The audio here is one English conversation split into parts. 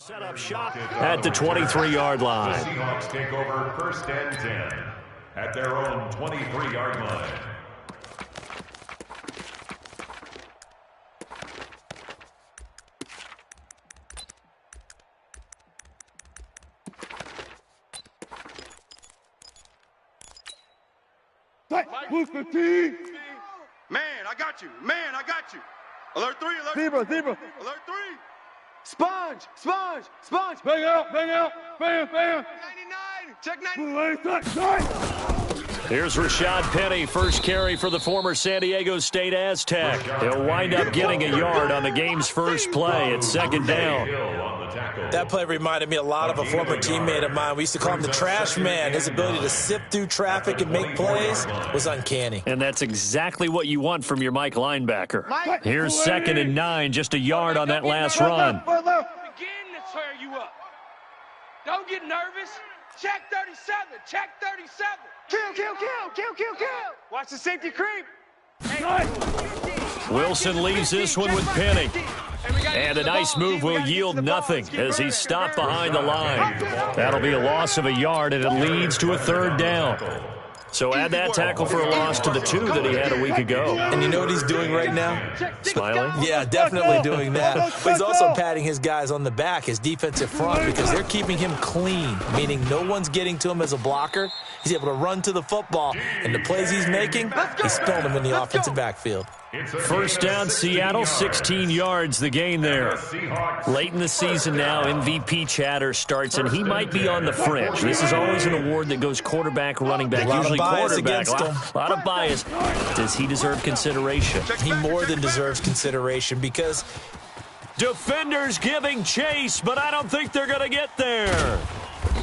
Set up shot at the 23-yard line. The Seahawks take over 1st and 10 at their own 23-yard line. Man, I got you. Man, I got you. Alert 3, alert. Zebra. Alert 3. Sponge. Bang out. Bam. 99. Check 99. Here's Rashad Penny, first carry for the former San Diego State Aztec. He'll wind up getting a yard on the game's first play at 2nd down. That play reminded me a lot of a former teammate of mine. We used to call him the trash man. His ability to sift through traffic and make plays was uncanny. And that's exactly what you want from your Mike linebacker. Here's 2nd and 9, just a yard on that last run. Begin to tear you up. Don't get nervous. Check 37. Check 37. Kill. Watch the safety creep. Wilson leaves this one with Penny. And a nice move will yield nothing as he's stopped behind the line. That'll be a loss of a yard, and it leads to a 3rd down. So add that tackle for a loss to the 2 that he had a week ago. And you know what he's doing right now? Smiling? Yeah, definitely doing that. But he's also patting his guys on the back, his defensive front, because they're keeping him clean, meaning no one's getting to him as a blocker. He's able to run to the football, and the plays he's making, he's spilling them in the offensive backfield. 1st down, Seattle, 16 yards, the gain there. Late in the season now, MVP chatter starts, and he might be on the fringe. This is always an award that goes quarterback, running back, usually quarterback. A lot of bias. Does he deserve consideration? He more than deserves consideration because defenders giving chase, but I don't think they're going to get there.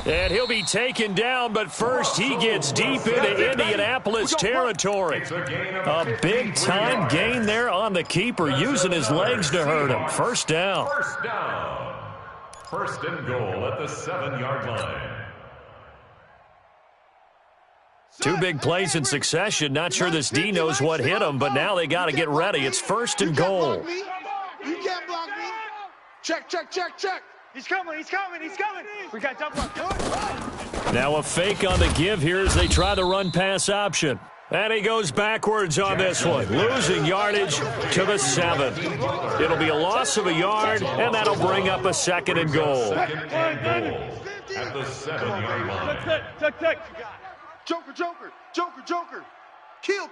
And he'll be taken down, but first he gets deep into Indianapolis territory. A big-time gain there on the keeper, using his legs to hurt him. 1st down. 1st and goal at the 7-yard line. 2 big plays in succession. Not sure this D knows what hit him, but now they got to get ready. It's 1st and goal. You can't block me. Check. He's coming. We got jump on. Now a fake on the give here as they try the run-pass option. And he goes backwards on this one, losing yardage to the 7. It'll be a loss of a yard, and that'll bring up a 2nd and goal. 2nd and goal at the 7-yard line. Check. Joker. Kill.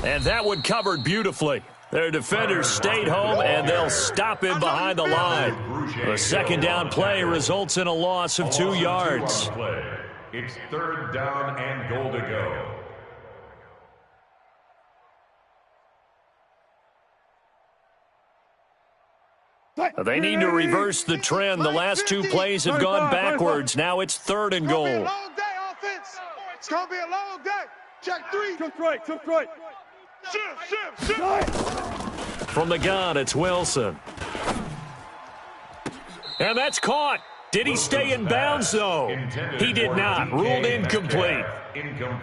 And that one covered beautifully. Their defenders stayed home, and they'll stop him behind the line. The 2nd down play results in a loss of 2 yards. It's 3rd down and goal to go. They need to reverse the trend. The last 2 plays have gone backwards. Now it's 3rd and goal. It's going to be a long day. Check 3. Took right. From the gun, it's Wilson. And that's caught. Did he stay in bounds, though? He did not. Ruled incomplete.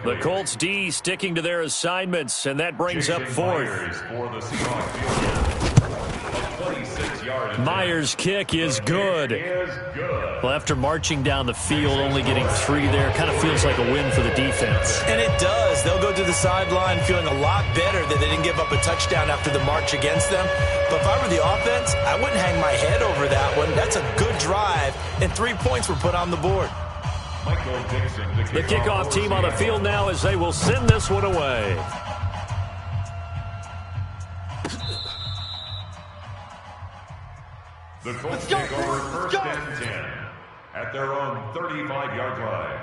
The Colts D sticking to their assignments, and that brings up 4th. Myers' kick is good. Well, after marching down the field, only getting 3 there, kind of feels like a win for the defense. And it does. They'll go to the sideline feeling a lot better that they didn't give up a touchdown after the march against them. But if I were the offense, I wouldn't hang my head over that one. That's a good drive, and 3 points were put on the board. The kickoff team on the field now as they will send this one away. The Colts take over 1st and 10 at their own 35-yard line.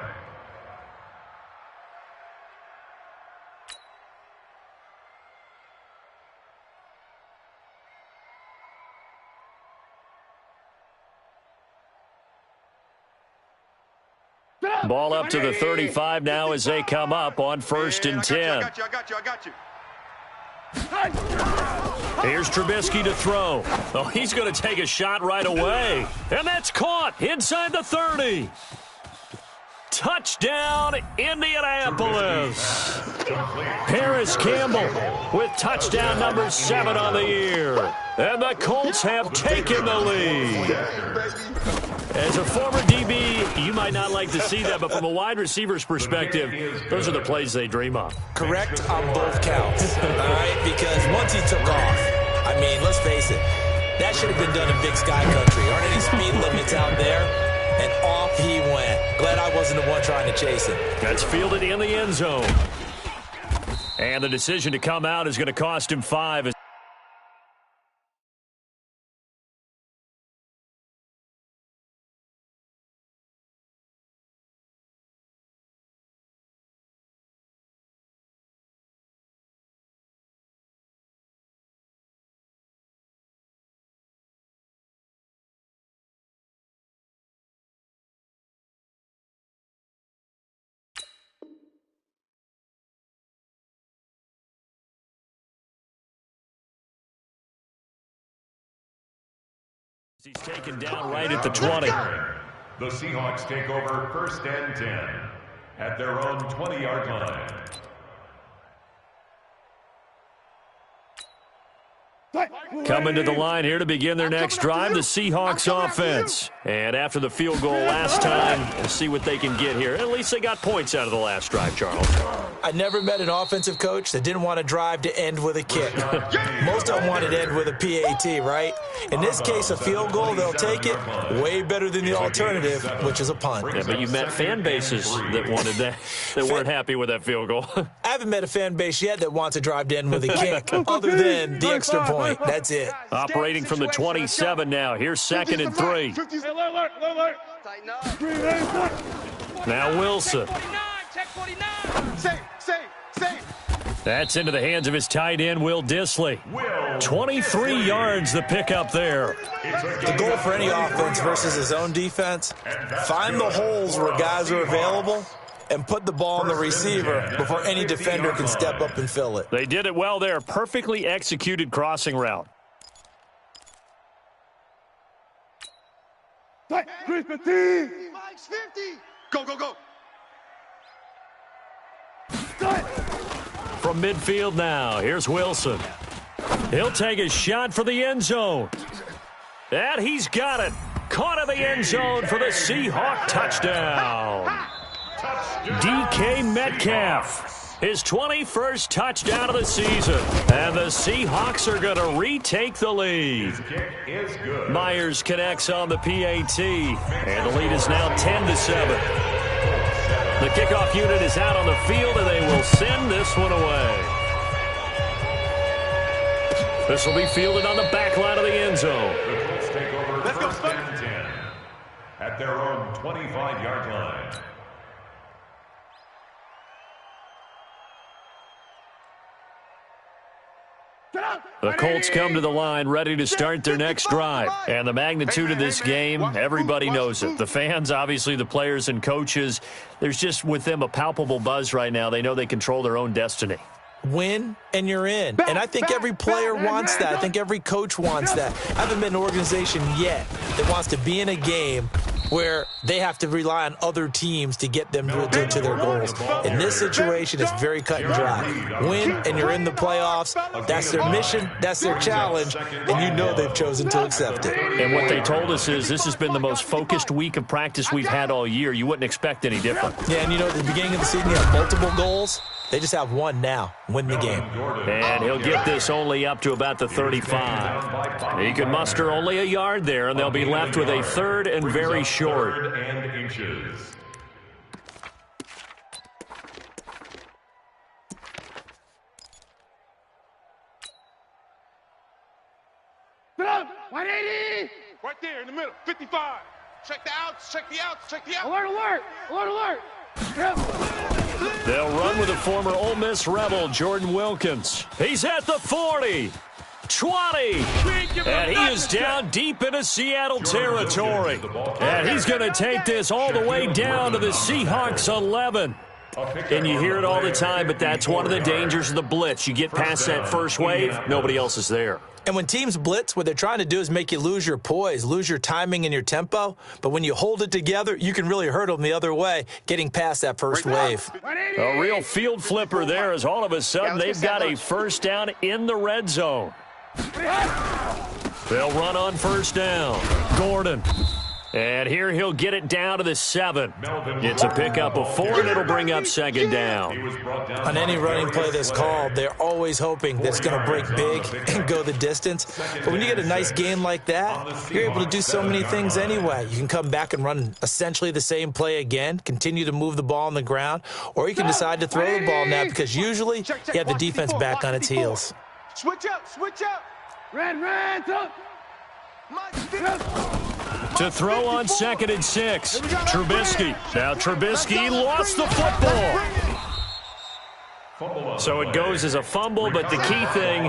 Ball up to the 35 now as they come up on 1st and 10. I got you. Here's Trubisky to throw. Oh, he's going to take a shot right away. And that's caught inside the 30. Touchdown, Indianapolis. Paris Campbell with touchdown number 7 on the year. And the Colts have taken the lead. As a former DB, you might not like to see that, but from a wide receiver's perspective, those are the plays they dream of. Correct on both counts, all right? Because once he took off, I mean, let's face it, that should have been done in Big Sky Country. Aren't any speed limits out there? And off he went. Glad I wasn't the one trying to chase him. That's fielded in the end zone. And the decision to come out is going to cost him 5. He's taken down right at the 20. The Seahawks take over 1st and 10 at their own 20-yard line. Coming to the line here to begin their next drive, the Seahawks offense. And after the field goal last time, we'll see what they can get here. At least they got points out of the last drive, Charles. I never met an offensive coach that didn't want a drive to end with a kick. Most of them wanted to end with a PAT, right? In this case, a field goal, they'll take it. Way better than the alternative, which is a punt. Yeah, but you met fan bases that wanted that, that weren't happy with that field goal. I haven't met a fan base yet that wants a drive to end with a kick, other than the extra point. That's it. Operating from the 27 now. Here's 2nd and 3. Now Wilson. That's into the hands of his tight end, Will Dissly. 23 yards the pickup there. The goal for any offense versus his own defense, find the holes where guys are available and put the ball on the receiver before any defender can step up and fill it. They did it well there. Perfectly executed crossing route. Mike's 50. Go, go, go. From midfield now, here's Wilson. He'll take a shot for the end zone. And he's got it. Caught in the end zone for the Seahawk touchdown. DK Metcalf, his 21st touchdown of the season. And the Seahawks are going to retake the lead. Myers connects on the PAT. And the lead is now 10-7. The kickoff unit is out on the field, and they will send this one away. This will be fielded on the back line of the end zone. The Colts take over 1st and 10 at their own 25-yard line. The Colts come to the line ready to start their next drive. And the magnitude of this game, everybody knows it. The fans, obviously the players and coaches, there's just with them a palpable buzz right now. They know they control their own destiny. Win, and you're in. And I think every player wants that. I think every coach wants that. I haven't been an organization yet that wants to be in a game where they have to rely on other teams to get them to their goals. In this situation, it's very cut and dry. Win, and you're in the playoffs. That's their mission. That's their challenge. And you know they've chosen to accept it. And what they told us is this has been the most focused week of practice we've had all year. You wouldn't expect any different. Yeah, and you know, at the beginning of the season, you have multiple goals. They just have one now. Win the game. And he'll get this only up to about the 35. He can muster only a yard there, and they'll be left with a 3rd and very short. 3rd and inches. Right there in the middle, 55. Check the outs, check the outs, check the outs. Alert, alert, alert, alert. They'll run with the former Ole Miss Rebel, Jordan Wilkins. He's at the 40, 20, and he is down deep into Seattle territory. And he's going to take this all the way down to the Seahawks 11. And you hear it all the time, but that's one of the dangers of the blitz. You get past that first wave, nobody else is there. And when teams blitz, what they're trying to do is make you lose your poise, lose your timing and your tempo. But when you hold it together, you can really hurt them the other way, getting past that first wave. A real field flipper there as all of a sudden they've got a first down in the red zone. They'll run on first down. Gordon. And here he'll get it down to the 7. It's a pickup of 4, and it'll bring up second down. On any running play that's called, they're always hoping that it's going to break big and go the distance. But when you get a nice gain like that, you're able to do so many things anyway. You can come back and run essentially the same play again, continue to move the ball on the ground, or you can decide to throw the ball now because usually you have the defense back on its heels. Switch up, switch up. Ran, up. To throw on 2nd and 6. Trubisky. Now Trubisky lost the football. So it goes as a fumble, but the key thing,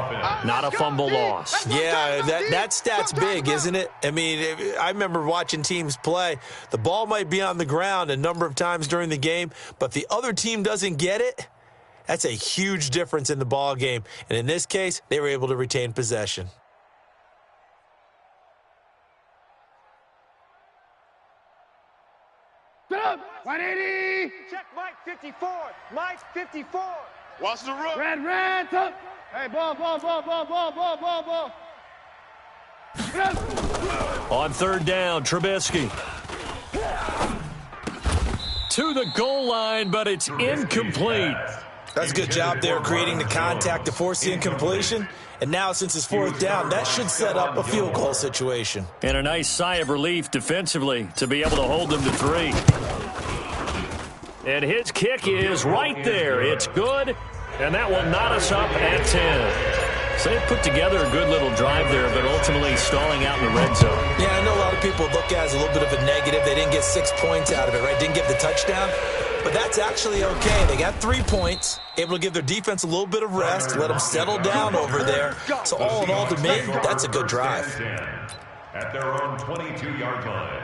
not a fumble loss. Yeah, that stat's big, isn't it? I mean, I remember watching teams play. The ball might be on the ground a number of times during the game, but the other team doesn't get it. That's a huge difference in the ball game. And in this case, they were able to retain possession. Up. 180. Check Mike 54. Mike 54. Watch the run. Ran, up. Hey, ball. On 3rd down, Trubisky. To the goal line, but it's incomplete. That's a good job there creating the contact to force the incompletion. And now, since it's 4th down, that should set up a field goal situation. And a nice sigh of relief defensively to be able to hold them to 3. And his kick is right there. It's good, and that will knot us up at 10. So they put together a good little drive there, but ultimately stalling out in the red zone. Yeah, I know a lot of people look at it as a little bit of a negative. They didn't get 6 points out of it, right? Didn't get the touchdown. But that's actually okay. They got 3 points, able to give their defense a little bit of rest, let them settle down over there. So all in all, to me, that's a good drive. At their own 22-yard line.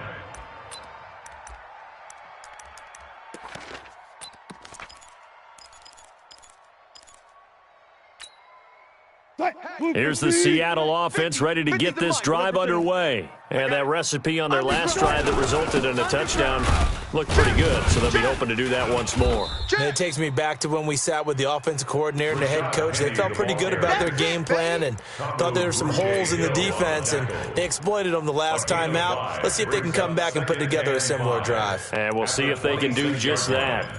Here's the Seattle offense ready to get this drive underway. And that recipe on their last drive that resulted in a touchdown looked pretty good, so they'll be hoping to do that once more. And it takes me back to when we sat with the offensive coordinator and the head coach. They felt pretty good about their game plan and thought there were some holes in the defense, and they exploited them the last time out. Let's see if they can come back and put together a similar drive. And we'll see if they can do just that.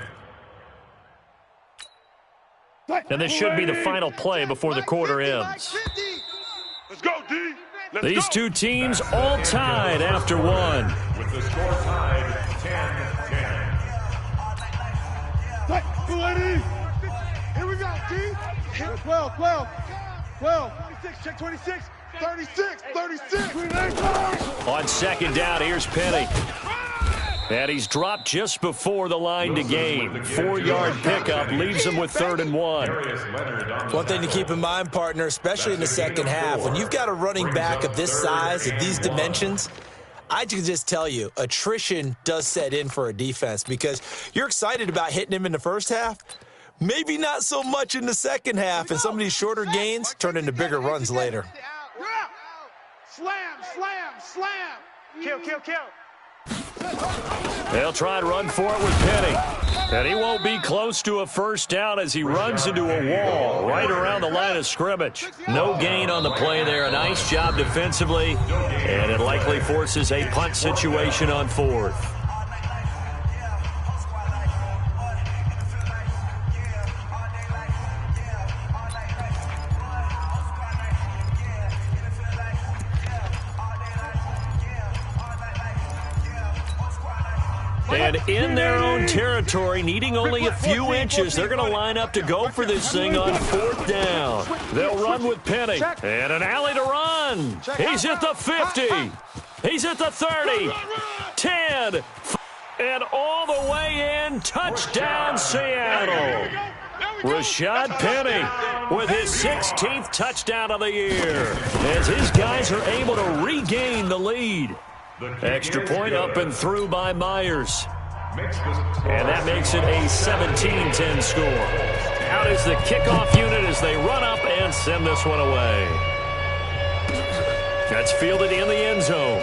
And this should be the final play before the quarter ends. Let's go, D. These two teams all tied after 1. With the score tied 10-10. Here we go, D. 12. 26, check 26. 36. On 2nd down, here's Penny. And he's dropped just before the line to gain. 4-yard pickup leaves him with 3rd and 1. One thing to keep in mind, partner, especially in the second half, when you've got a running back of this size, of these dimensions, I can just tell you, attrition does set in for a defense because you're excited about hitting him in the first half. Maybe not so much in the second half, and some of these shorter gains turn into bigger runs later. Slam. Kill. They'll try and run for it with Penny. And he won't be close to a first down as he runs into a wall right around the line of scrimmage. No gain on the play there. A nice job defensively. And it likely forces a punt situation on 4th. And in their own territory, needing only a few inches, they're going to line up to go for this thing on 4th down. They'll run with Penny. And an alley to run. He's at the 50. He's at the 30. 10. And all the way in. Touchdown, Seattle. Rashad Penny with his 16th touchdown of the year as his guys are able to regain the lead. Extra point up and through by Myers. And that makes it a 17-10 score. Out is the kickoff unit as they run up and send this one away. That's fielded in the end zone.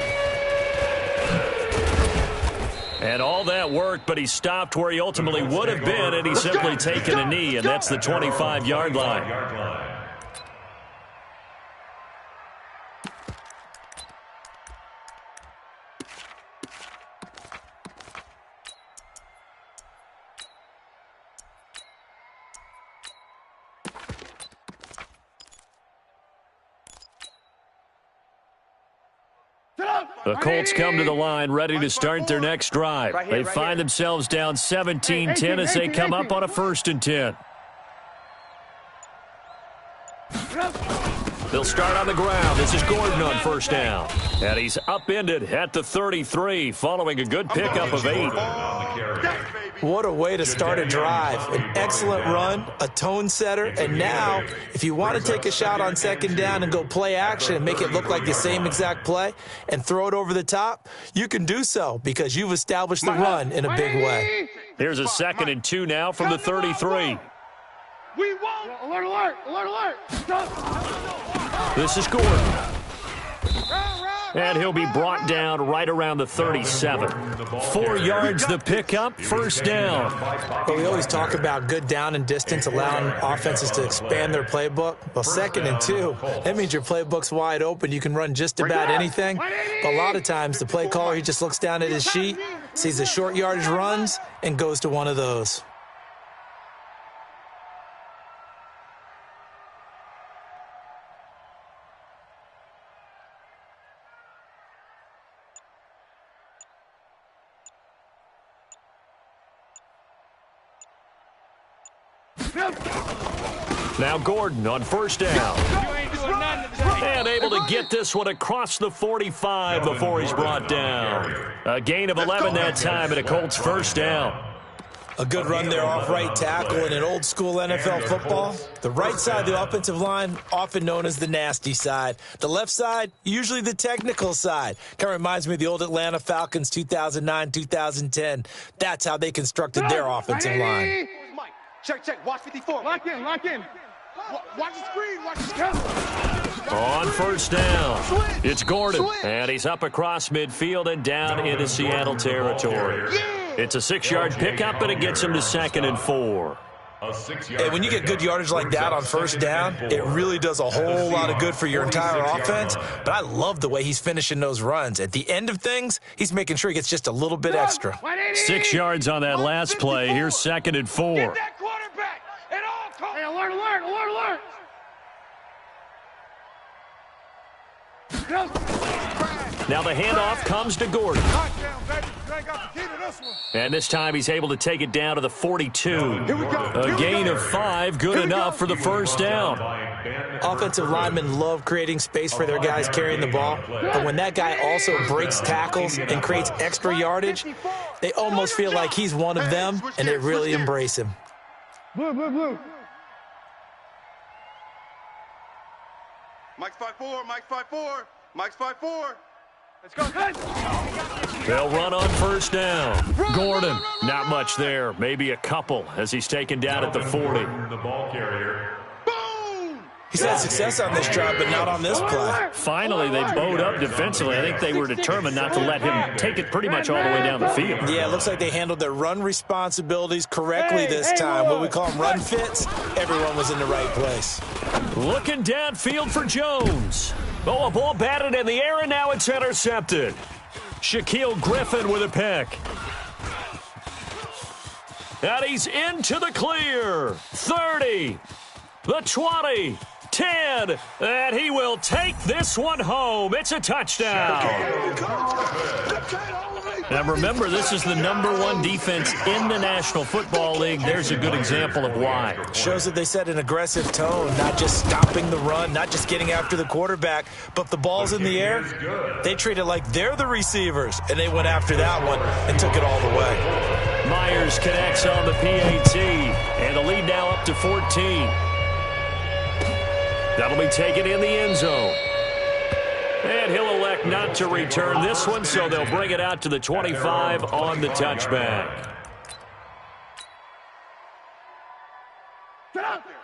And all that worked, but he stopped where he ultimately would have been, and he's simply taken a knee, and that's the 25-yard line. The Colts come to the line ready to start their next drive. They find themselves down 17-10 as they come up on a 1st and 10. They'll start on the ground. This is Gordon on 1st down. And he's upended at the 33 following a good pickup of 8. What a way to start a drive. An excellent run, a tone setter, and now if you want to take a shot on 2nd down and go play action and make it look like the same exact play and throw it over the top, you can do so because you've established the run in a big way. Here's a 2nd and 2 now from the 33. We won't. Alert, alert, alert, alert. Stop. This is Gordon. And he'll be brought down right around the 37. 4 yards the pickup, 1st down. Well, we always talk about good down and distance, allowing offenses to expand their playbook. Well, 2nd and 2, that means your playbook's wide open. You can run just about anything. But a lot of times, the play caller, he just looks down at his sheet, sees the short yardage runs, and goes to one of those. Now Gordon on 1st down. And able to get this one across the 45 before he's brought down. A gain of 11 that time and a Colts 1st down. A good run there off right tackle in an old-school NFL football. The right side of the offensive line, often known as the nasty side. The left side, usually the technical side. Kind of reminds me of the old Atlanta Falcons 2009-2010. That's how they constructed their offensive line. Mike, check. Watch 54. Lock in. Watch the screen. Watch the screen. On 1st down, it's Gordon. And he's up across midfield and down into Seattle territory. It's a 6-yard pickup, but it gets him to 2nd and 4. Hey, when you get good yardage like that on 1st down, it really does a whole lot of good for your entire offense. But I love the way he's finishing those runs. At the end of things, he's making sure he gets just a little bit extra. 6 yards on that last play. Here's 2nd and 4. Get that quarterback at all costs. Hey, alert, alert, alert, alert. Now the handoff comes to Gordon. And this time he's able to take it down to the 42. A gain of 5, good enough for the 1st down. Offensive linemen love creating space for their guys carrying the ball, but when that guy also breaks tackles and creates extra yardage, they almost feel like he's one of them, and they really embrace him. Blue. Mike's 5-4, Mike's 5-4, Mike's 5-4. Let's go. They'll run on 1st down. Gordon, not much there. Maybe a couple as he's taken down at the 40. The ball carrier. He's had success on this drive, but not on this play. Finally, they bowed up defensively. I think they were determined not to let him take it pretty much all the way down the field. Yeah, it looks like they handled their run responsibilities correctly this time. What we call them run fits, everyone was in the right place. Looking downfield for Jones. Oh, a ball batted in the air, and now it's intercepted. Shaquille Griffin with a pick. And he's into the clear. 30, the 20, 10, and he will take this one home. It's a touchdown. Now remember, this is the #1 defense in the National Football League. There's a good example of why. Shows that they set an aggressive tone, not just stopping the run, not just getting after the quarterback, but the ball's in the air. They treat it like they're the receivers, and they went after that one and took it all the way. Myers connects on the PAT, and the lead now up to 14. That'll be taken in the end zone. And he'll elect not to return this one, so they'll bring it out to the 25 on the touchback.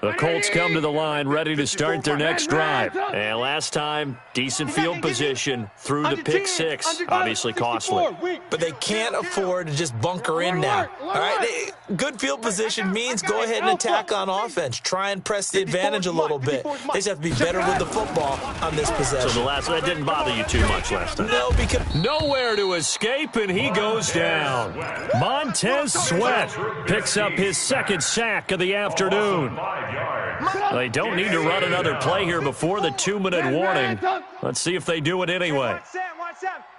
The Colts come to the line ready to start their next drive. And last time, decent field position through the pick six. Obviously costly. But they can't afford to just bunker in now. All right, good field position means go ahead and attack on offense. Try and press the advantage a little bit. They just have to be better with the football on this possession. So that didn't bother you too much last time? No, because nowhere to escape, and he goes down. Montez Sweat picks up his second sack of the afternoon. They don't need to run another play here before the 2-minute warning. Let's see if they do it anyway.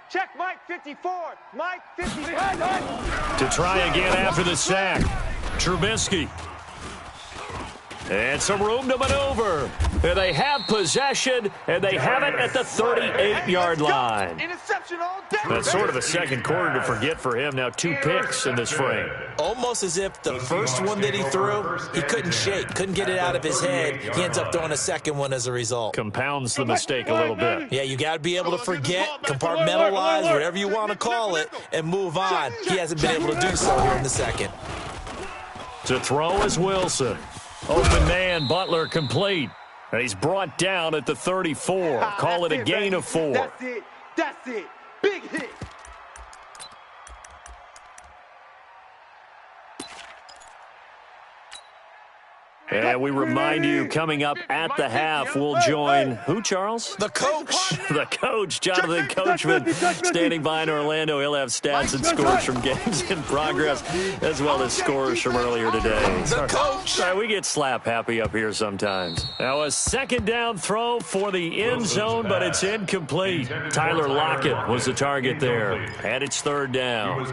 Check Mike 54. Mike 54. To try again after the sack. Trubisky. And some room to maneuver. And they have possession, and they have it at the 38-yard line. Interception all day. That's sort of a second quarter to forget for him. Now 2 picks in this frame. Almost as if the first one that he threw, he couldn't shake, couldn't get it out of his head. He ends up throwing a second one as a result. Compounds the mistake a little bit. Yeah, you got to be able to forget, compartmentalize, whatever you want to call it, and move on. He hasn't been able to do so here in the second. To throw is Wilson. Open man, Butler complete. And he's brought down at the 34. Call it a gain of 4. That's it. That's it. Big hit. And we remind you, coming up at the half, we'll join who, Charles? The coach. The coach, Jonathan Coachman, standing by in Orlando. He'll have stats and scores from games in progress, as well as scores from earlier today. The coach. Sorry, we get slap happy up here sometimes. Now a second down throw for the end zone, but it's incomplete. Tyler Lockett was the target there, and it's third down.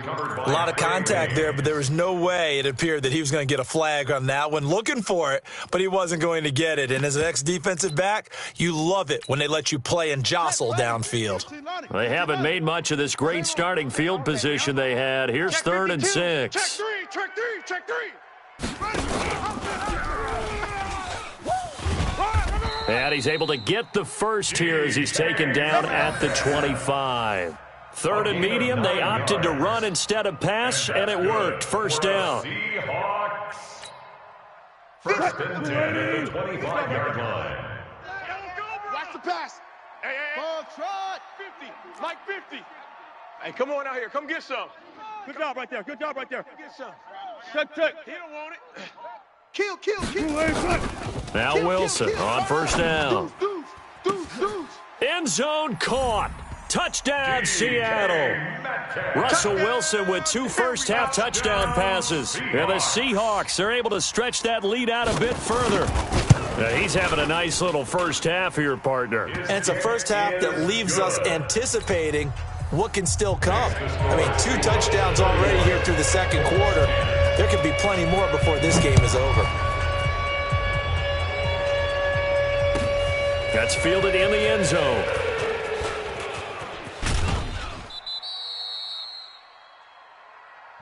A lot of contact there, but there was no way it appeared that he was going to get a flag on that one. Looking for it, but he wasn't going to get it. And as an ex-defensive back, you love it when they let you play and jostle downfield. They haven't made much of this great starting field position they had. Here's 3rd and 6. Check three. And he's able to get the first here as he's taken down at the 25. 3rd and medium, they opted to run instead of pass, and it worked. First down. First and 10 at the 25-yard line. Watch the pass. Hey. Ball trot. 50. Mike 50. Hey, come on out here. Come get some. Good job right there. Get some. Check. He don't want it. Kill. Now Wilson on first down. Deuce. End zone caught. Touchdown, Seattle. Russell Wilson with 2 first-half touchdown passes. And the Seahawks are able to stretch that lead out a bit further. He's having a nice little first half here, partner. And it's a first half that leaves us anticipating what can still come. I mean, 2 touchdowns already here through the second quarter. There could be plenty more before this game is over. That's fielded in the end zone.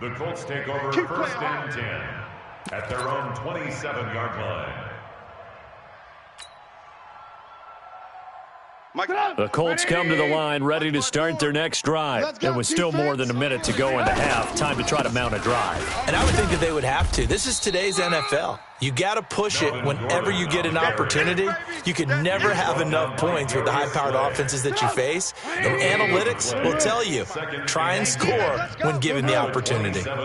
The Colts take over first and 10 at their own 27-yard line. The Colts come to the line ready to start their next drive. And with still more than a minute to go in the half, time to try to mount a drive. And I would think that they would have to. This is today's NFL. You got to push it whenever you get an opportunity. You can never have enough points with the high-powered offenses that you face. And analytics will tell you, try and score when given the opportunity. Check.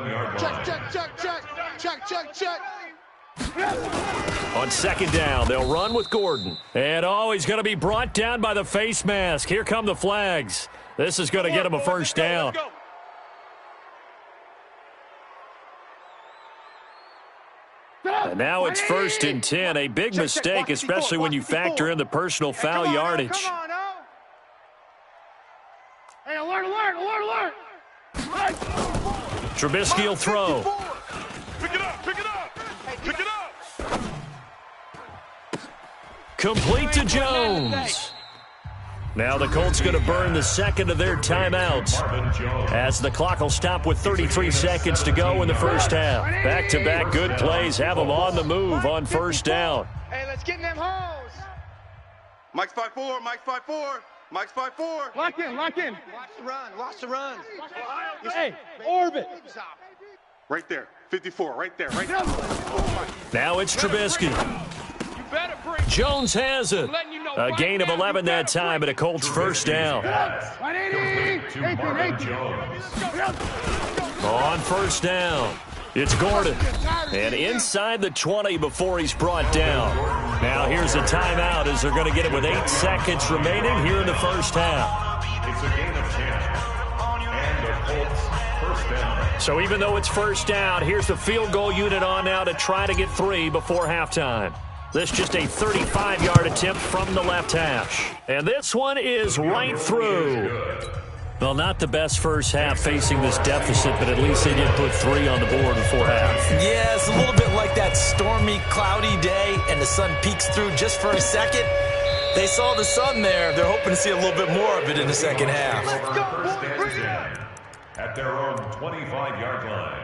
On second down, they'll run with Gordon. And, he's going to be brought down by the face mask. Here come the flags. This is going to get him a first down. And now it's 1st and 10. A big mistake, especially when you factor in the personal foul yardage. Hey, alert. Trubisky will throw. Pick it up. Complete to Jones. Now the Colts going to burn the second of their timeouts as the clock will stop with 33 seconds to go in the first half. Back-to-back good plays have them on the move on first down. Hey, let's get in them holes. Mike's 5-4. Mike's 5-4. Lock in, lock in. Watch the run. Watch the run. Hey, orbit. Right there. 54. Right there. Right there. Now it's Trubisky. Jones has it. A gain of 11 that time, and a Colts first down. 180. 18. On first down, it's Gordon. And inside the 20 before he's brought down. Now here's a timeout as they're going to get it with 8 seconds remaining here in the first half. It's a gain of 10. And the Colts first down. So even though it's first down, here's the field goal unit on now to try to get 3 before halftime. This just a 35-yard attempt from the left hash. And this one is right through. Well, not the best first half facing this deficit, but at least they did put 3 on the board before half. Yeah, it's a little bit like that stormy, cloudy day, and the sun peeks through just for a second. They saw the sun there. They're hoping to see a little bit more of it in the second half. First and 10 at their own 25-yard line.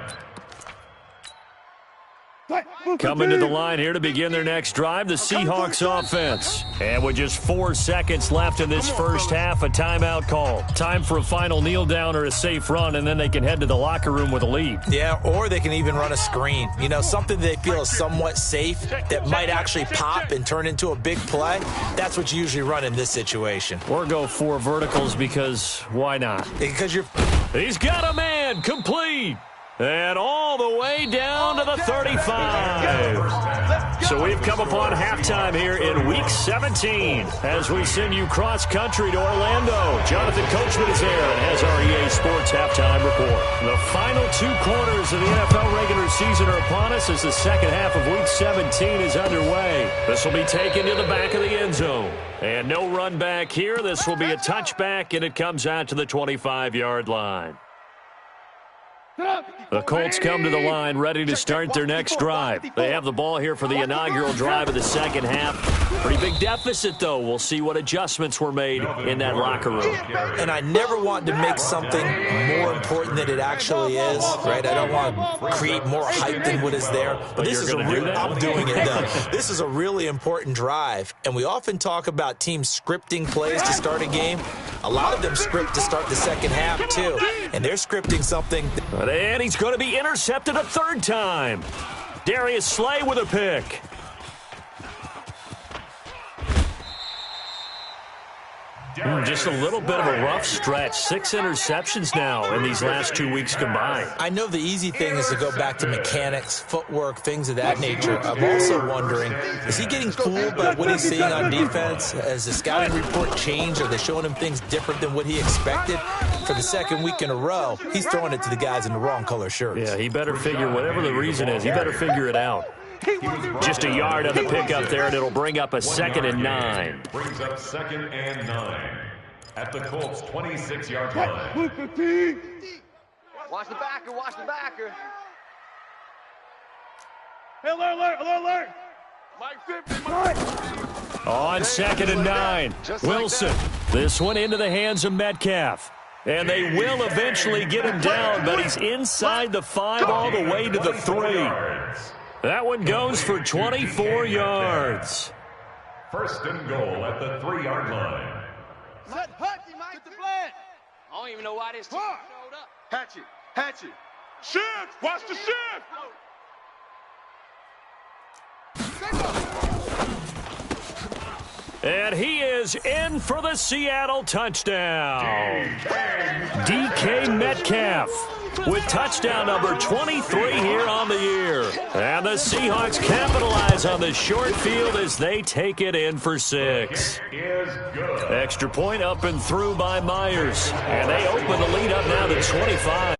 Coming to the line here to begin their next drive, the Seahawks offense. And with just 4 seconds left in this first half, a timeout call. Time for a final kneel down or a safe run, and then they can head to the locker room with a lead. Yeah, or they can even run a screen. You know, something they feel is somewhat safe that might actually pop and turn into a big play. That's what you usually run in this situation. Or go 4 verticals because why not? Because you're... He's got a man, complete. And all the way down to the 35. So we've come upon halftime here in Week 17 as we send you cross-country to Orlando. Jonathan Coachman is here and has our EA Sports Halftime Report. The final 2 quarters of the NFL regular season are upon us as the second half of Week 17 is underway. This will be taken to the back of the end zone. And no run back here. This will be a touchback, and it comes out to the 25-yard line. The Colts come to the line ready to start their next drive. They have the ball here for the inaugural drive of the second half. Pretty big deficit, though. We'll see what adjustments were made in that locker room. And I never want to make something more important than it actually is, right? I don't want to create more hype than what is there. But this is a real, I'm doing it, though. This is a really important drive. And we often talk about teams scripting plays to start a game. A lot of them script to start the second half, too. And they're scripting something. And he's going to be intercepted a 3rd time. Darius Slay with a pick. Just a little bit of a rough stretch. 6 interceptions now in these last 2 weeks combined. I know the easy thing is to go back to mechanics, footwork, things of that nature. I'm also wondering, is he getting fooled by what he's seeing on defense? Has the scouting report changed? Are they showing him things different than what he expected? For the second week in a row, he's throwing it to the guys in the wrong color shirts. Yeah, he better figure, whatever the reason is, he better figure it out. Just a yard on the pickup there, and it'll bring up a 2nd and 9. Brings up 2nd and 9 at the Colts' 26-yard line. Watch the backer. Watch the backer. Hey, alert. Mike 50. Mike. On 2nd and 9, Wilson. This one into the hands of Metcalf. And they will eventually get him down, but he's inside the 5 all the way to the 3. That one goes for 24 yards. First and goal at the 3-yard line. Set Hutchie, Mike. Get the blend. I don't even know why this team showed up. Hatchet. Shift. Watch the shift. And he is in for the Seattle touchdown. DK Metcalf with touchdown number 23 here on the year. And the Seahawks capitalize on the short field as they take it in for 6. Extra point up and through by Myers. And they open the lead up now to 25.